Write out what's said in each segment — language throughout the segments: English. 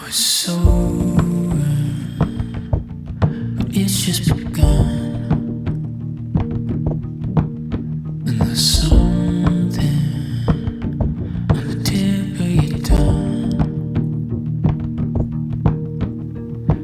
was so it's just begun, and there's something on the tip of your tongue.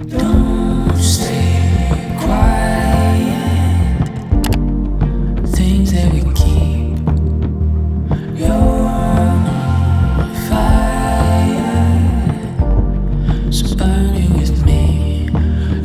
Don't stay quiet. Things that we keep. You're on fire, so burn it with me.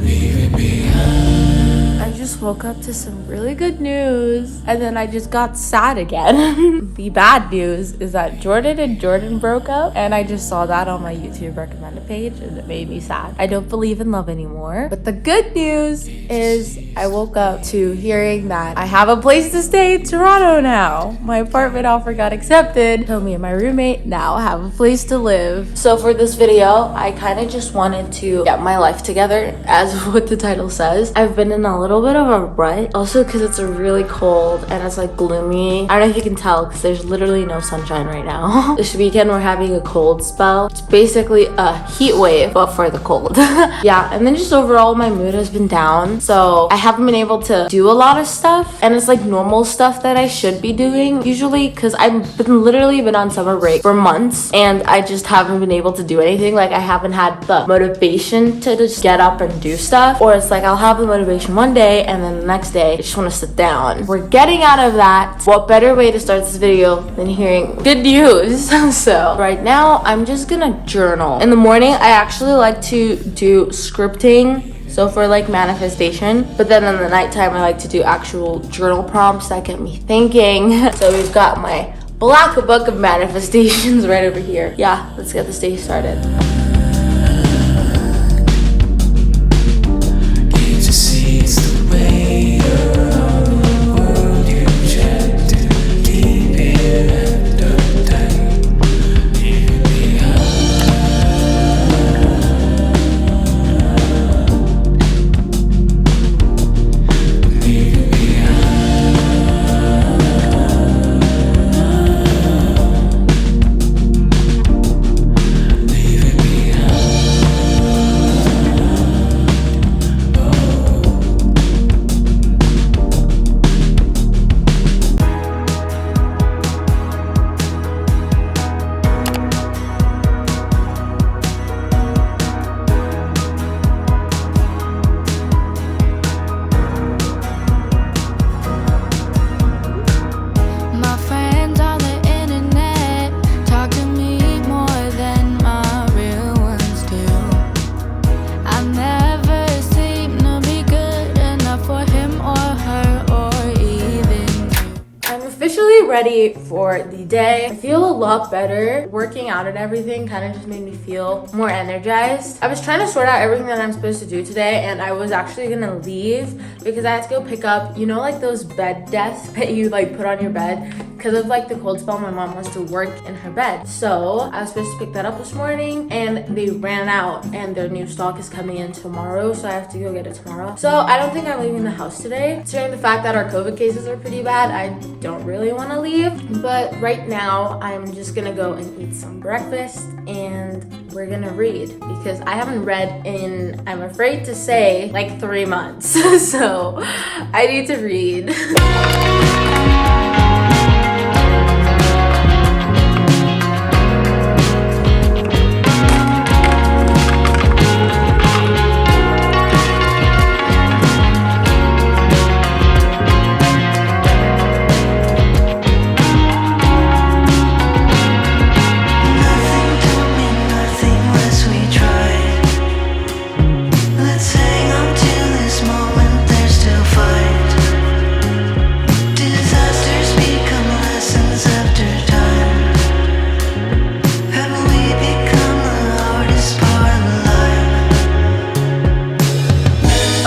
Leave it behind. I just woke up to some really good news and then I just got sad again. The bad news is that Jordan and Jordan broke up, and I just saw that on my YouTube recommended page and it made me sad. I don't believe in love anymore. But the good news is I woke up to hearing that I have a place to stay in Toronto now. My apartment offer got accepted, so me and my roommate now have a place to live. So for this video, I kind of just wanted to get my life together, as what the title says. I've been in a little bit of a rut, also because it's really cold and it's like gloomy. I don't know if you can tell because there's literally no sunshine right now. This weekend we're having a cold spell. It's basically a heat wave, but for the cold. Yeah, and then just overall my mood has been down, so I haven't been able to do a lot of stuff, and it's like normal stuff that I should be doing usually, because I've literally been on summer break for months and I just haven't been able to do anything. Like I haven't had the motivation to just get up and do stuff, or it's like I'll have the motivation one day and then the next day I just want to sit down. We're getting out of that. What better way to start this video than hearing good news? So right now I'm just gonna journal. In the morning I actually like to do scripting, so for like manifestation, but then in the nighttime I like to do actual journal prompts that get me thinking. So we've got my black book of manifestations right over here. Yeah, let's get this day started. Can't you see it's the weight of the world you rejected? Keep it wrapped up tight. Leave it behind. Leave it behind. Leave it behind. My friends on the internet talk to me more than my real ones do. I never seem to be good enough for him or her or even you. I'm officially ready for the day. I feel a lot better. Working out and everything kind of just made me feel more energized. I was trying to sort out everything that I'm supposed to do today, and I was actually gonna leave because I had to go pick up, you know, like those bed desks that you like put on your bed. Because of like the cold spell, my mom wants to work in her bed. So I was supposed to pick that up this morning and they ran out, and their new stock is coming in tomorrow, so I have to go get it tomorrow. So I don't think I'm leaving the house today. Considering the fact that our COVID cases are pretty bad, I don't really want to leave. But right now I'm just gonna go and eat some breakfast and we're gonna read, because I haven't read in, I'm afraid to say, like 3 months. So I need to read. Nothing told me nothing unless we tried. Let's hang on to this moment, there's still fight. Disasters become lessons after time. Haven't we become the hardest part of life?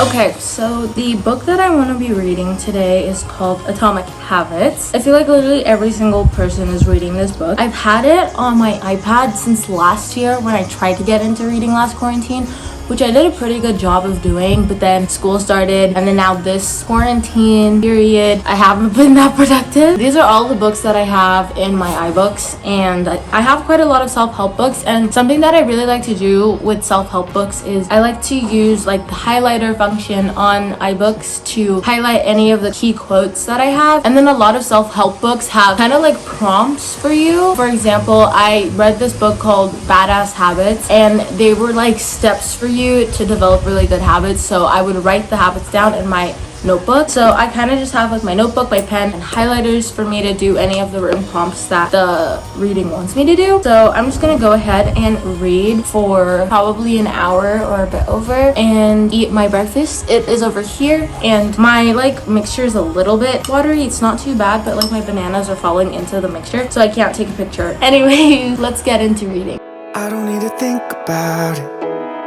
Okay, so the book that I want to be reading today is called Atomic Habits. I feel like literally every single person is reading this book. I've had it on my iPad since last year when I tried to get into reading last quarantine, which I did a pretty good job of doing, but then school started, and then now this quarantine period, I haven't been that productive. These are all the books that I have in my iBooks, and I have quite a lot of self-help books, and something that I really like to do with self-help books is I like to use like the highlighter function on iBooks to highlight any of the key quotes that I have. And then a lot of self-help books have kind of like prompts for you. For example, I read this book called Badass Habits, and they were like steps for you to develop really good habits. So I would write the habits down in my notebook. So I kind of just have like my notebook, my pen, and highlighters for me to do any of the written prompts that the reading wants me to do. So I'm just gonna go ahead and read for probably an hour or a bit over and eat my breakfast. It is over here, and my like mixture is a little bit watery. It's not too bad, but like my bananas are falling into the mixture, so I can't take a picture. Anyways, let's get into reading. I don't need to think about it.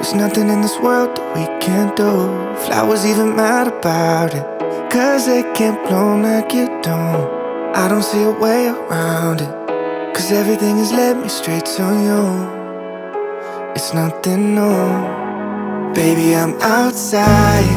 There's nothing in this world that we can't do. Flowers even mad about it, 'cause they can't bloom like you don't. I don't see a way around it, 'cause everything has led me straight to you. It's nothing new. Baby, I'm outside,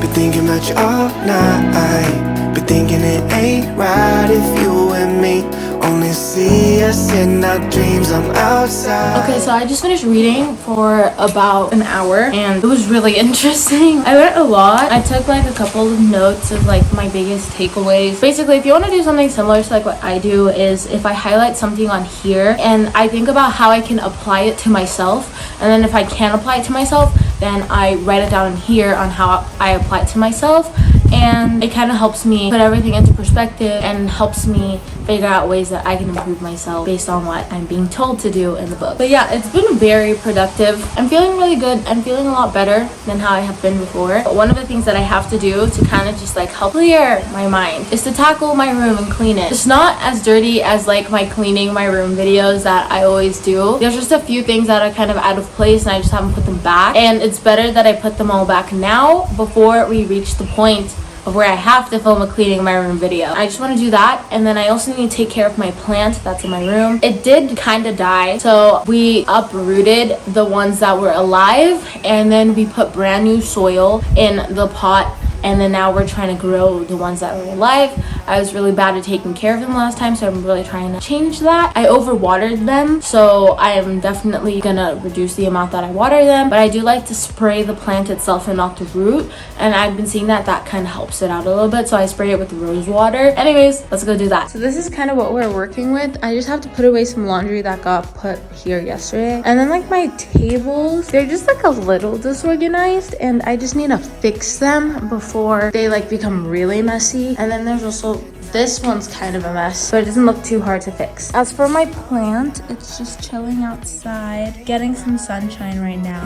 been thinking about you all night. Been thinking it ain't right if you and me only see us in our dreams. I'm outside. Okay, so I just finished reading for about an hour, and it was really interesting. I learned a lot. I took like a couple of notes of like my biggest takeaways. Basically, if you want to do something similar to like what I do, is if I highlight something on here and I think about how I can apply it to myself, and then if I can't apply it to myself, then I write it down in here on how I apply it to myself. And it kind of helps me put everything into perspective and helps me figure out ways that I can improve myself based on what I'm being told to do in the book. But yeah, it's been very productive. I'm feeling really good. I'm feeling a lot better than how I have been before. But one of the things that I have to do to kind of just like help clear my mind is to tackle my room and clean it. It's not as dirty as like my cleaning my room videos that I always do. There's just a few things that are kind of out of place, and I just haven't put them back. And it's better that I put them all back now before we reach the point of where I have to film a cleaning my room video. I just want to do that, and then I also need to take care of my plant that's in my room. It did kind of die, so we uprooted the ones that were alive, and then we put brand new soil in the pot, and then now we're trying to grow the ones that were alive. I was really bad at taking care of them last time, so I'm really trying to change that. I overwatered them, so I am definitely gonna reduce the amount that I water them, but I do like to spray the plant itself and not the root, and I've been seeing that kind of helps it out a little bit, so I spray it with rose water. Anyways, let's go do that. So this is kind of what we're working with. I just have to put away some laundry that got put here yesterday, and then like my tables, they're just like a little disorganized, and I just need to fix them before they like become really messy. And then there's also this one's kind of a mess, but it doesn't look too hard to fix. As for my plant, it's just chilling outside, getting some sunshine right now.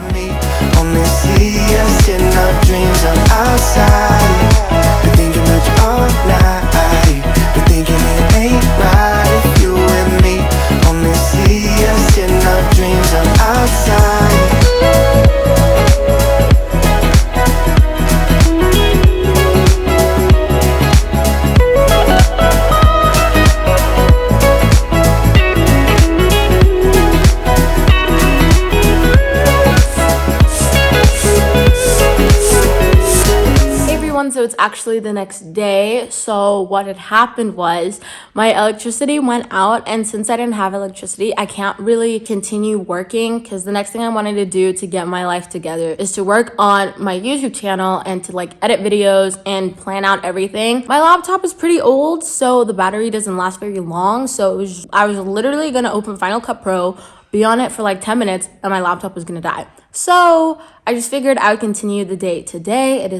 Only see us in our dreams. I'm outside, been thinking about you all night. Been thinking it ain't right if you and me only see us in our dreams. I'm outside. So it's actually the next day. So what had happened was my electricity went out, and since I didn't have electricity, I can't really continue working, because the next thing I wanted to do to get my life together is to work on my YouTube channel and to like edit videos and plan out everything. My laptop is pretty old, so the battery doesn't last very long. So I was literally gonna open Final Cut Pro, be on it for like 10 minutes, and my laptop was gonna die. So I just figured I would continue the day today. It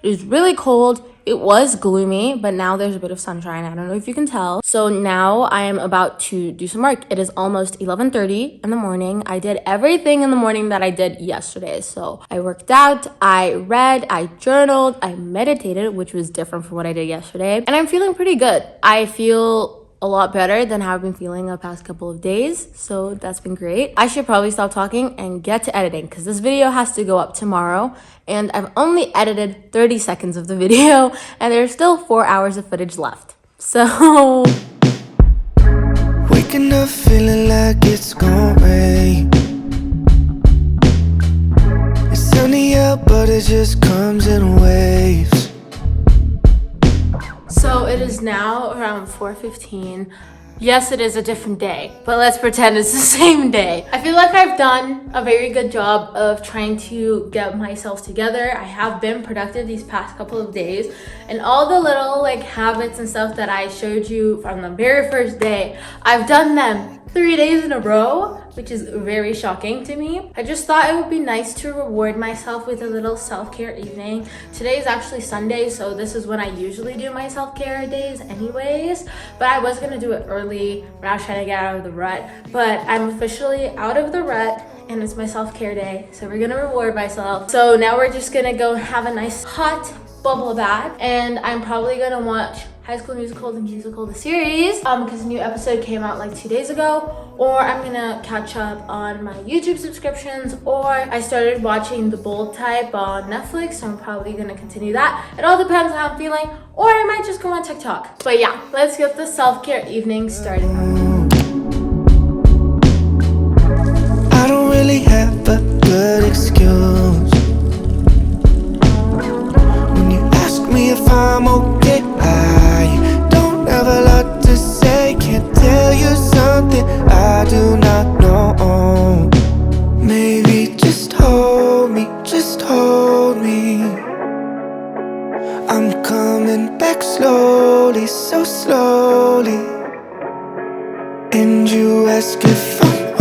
is really cold. It was gloomy, but now there's a bit of sunshine. I don't know if you can tell. So now I am about to do some work. It is almost 11:30 in the morning. I did everything in the morning that I did yesterday. So I worked out, I read, I journaled, I meditated, which was different from what I did yesterday. And I'm feeling pretty good. I feel a lot better than how I've been feeling the past couple of days, so that's been great. I should probably stop talking and get to editing, because this video has to go up tomorrow, and I've only edited 30 seconds of the video, and there's still 4 hours of footage left. So Waking up feeling like it's gonna rain. It's well, but it just comes in waves. So it is now around 4:15. Yes, it is a different day, but let's pretend it's the same day. I feel like I've done a very good job of trying to get myself together. I have been productive these past couple of days, and all the little like habits and stuff that I showed you from the very first day, I've done them 3 days in a row, which is very shocking to me. I just thought it would be nice to reward myself with a little self-care evening. Today is actually Sunday, so this is when I usually do my self-care days anyways, but I was gonna do it early when I was trying to get out of the rut, but I'm officially out of the rut and it's my self-care day, so we're gonna reward myself. So now we're just gonna go have a nice hot bubble bath, and I'm probably gonna watch High School Musical, the musical, the series, because a new episode came out like 2 days ago, or I'm gonna catch up on my YouTube subscriptions, or I started watching The Bold Type on Netflix, so I'm probably gonna continue that. It all depends on how I'm feeling, or I might just go on TikTok. But yeah, let's get the self-care evening started. I don't really have a good excuse. When you ask me if I'm okay, I don't have a lot to say. Can't tell you something I do not know. Maybe just hold me, just hold me. I'm coming back slowly, so slowly. And you ask if I'm